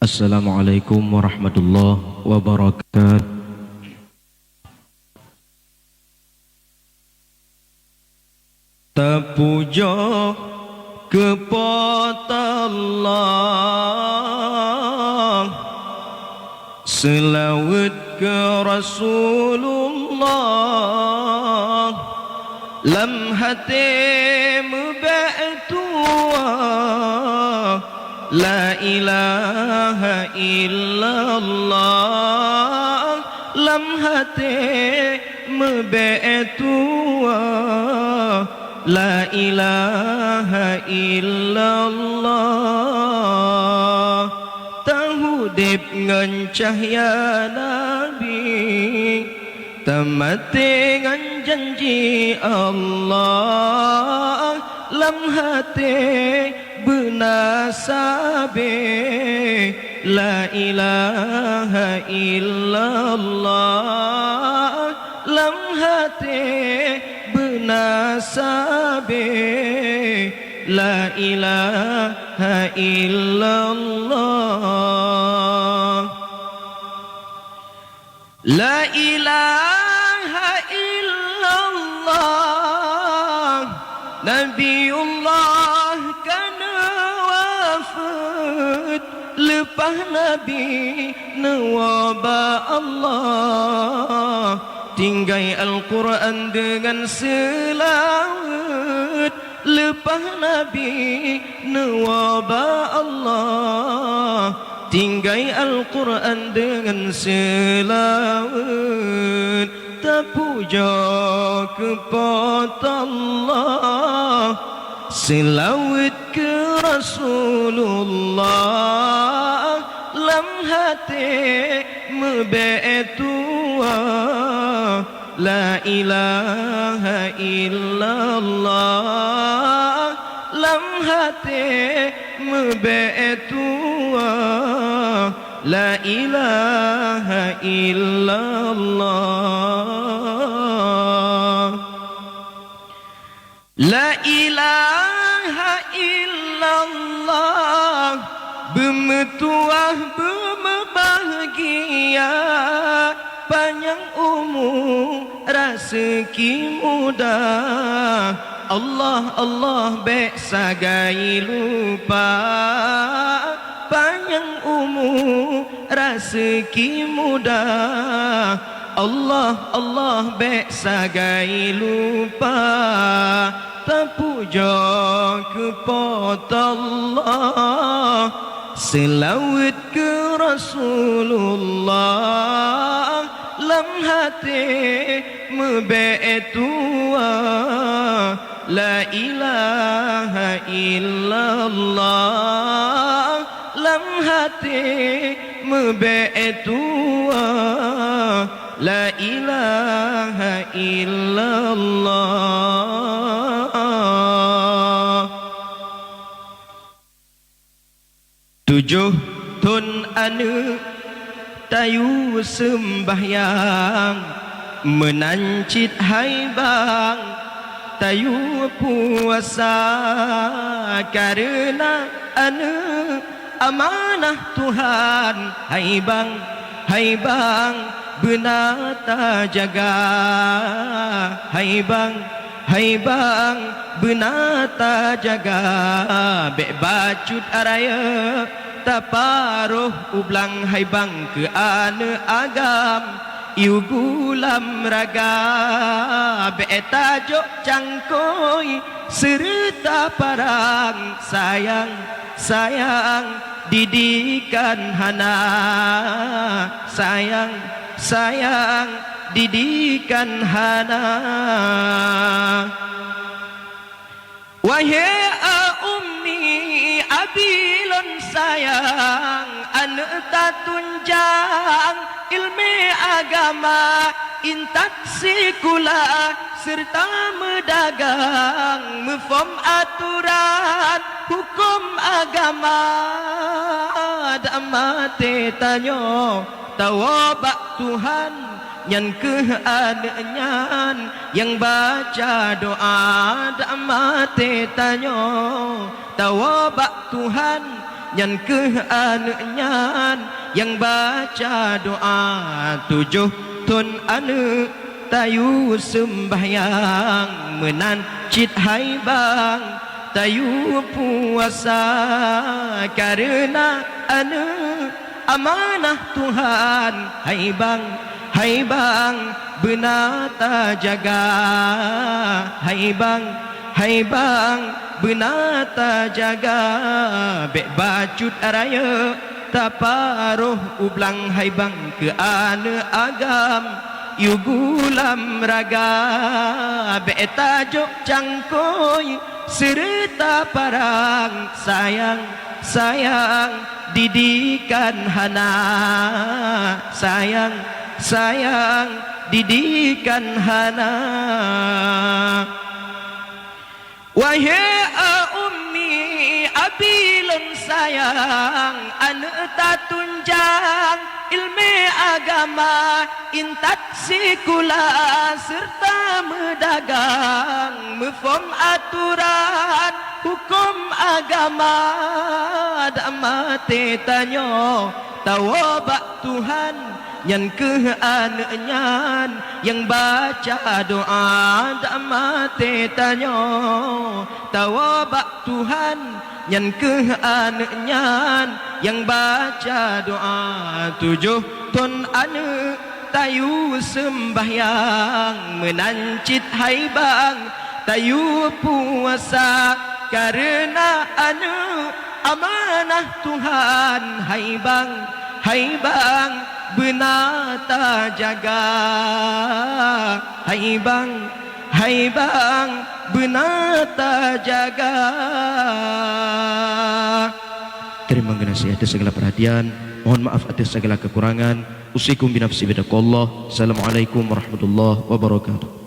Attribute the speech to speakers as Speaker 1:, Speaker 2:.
Speaker 1: Assalamualaikum warahmatullahi wabarakatuh. Terpuja kepada Allah, selawat ke Rasulullah, lam hati muba'atuwa, la ilaha illallah, lam hati muba'atuwa, la ilaha illallah. Tahudib ngan cahaya Nabi, tamati ngan janji Allah, lam hati benasabe, la ilaha illallah, lam hati benasabe, la ilaha illallah, la ilaha illallah. Nabiullah kana wafat, lepas Nabi nawaba Allah, tinggai Al-Quran dengan selawat, lepas Nabi nawaba Allah, tinggai Al-Quran dengan selawat. Terpuja kepada Allah, selawat ke Rasulullah, lam hati muba'atuwa, la ilaha illallah, lam hati muba'atuwa, la ilaha illallah, la ilaha illallah. Bermetuah berbahagia, panjang umur rezeki mudah. Allah Allah baik sagai lupa, panjang umur rezeki mudah. Allah Allah baik sagai lupa. Terpuja kepada Allah, selawat ke Rasulullah, lam hati muba'atuwa, la ilaha illallah, lam hati muba'atuwa, la ilaha illallah. Tujuh tun anu tayu sembahyang, menancit haibang tayu puasa, karena anu amanah Tuhan. Haibang haibang benata jaga, haibang haibang benata jaga. Bek bacut araya taparuh ublang, haibang ke ane agam iu gulam raga. Bek tajuk cangkoi serta parang, sayang sayang didikan hana, sayang sayang didikan hana. Wahai ummi abilon sayang, anak tatunjang ilmu agama, intak sekula serta medagang, mefom aturan hukum agama. Damate tanyo tawabak Tuhan, yang keadaannya yang baca doa dak mati tanyo tawabak Tuhan nyan ke anaknya yang baca doa 7 ton anu tayu sembahyang menancit hai bang tayu puasa karena anu amanah Tuhan hai bang benata jaga hai bang benata jaga bek bacut araya taparuh ublang hai bang ke ane agam yugulam raga bek tajuk cangkoi serta parang sayang didikan hana sayang didikan hana wahai ummi abilun sayang anak tak tunjang ilmu agama intat sikula serta medagang mefom aturan hukum agama dak mati tanyo tawabak Tuhan yang ke anaknya yang baca doa dak mati tanyo tawabak Tuhan yang ke anaknya yang baca doa 7 ton anu tayu sembahyang menancit hai bang tayu puasa karena anu amanah Tuhan hai bang benata jaga hai bang benata jaga. Terima kasih atas segala perhatian. Mohon maaf atas segala kekurangan. Usikum binafsi bidakallah. Assalamualaikum warahmatullahi wabarakatuh.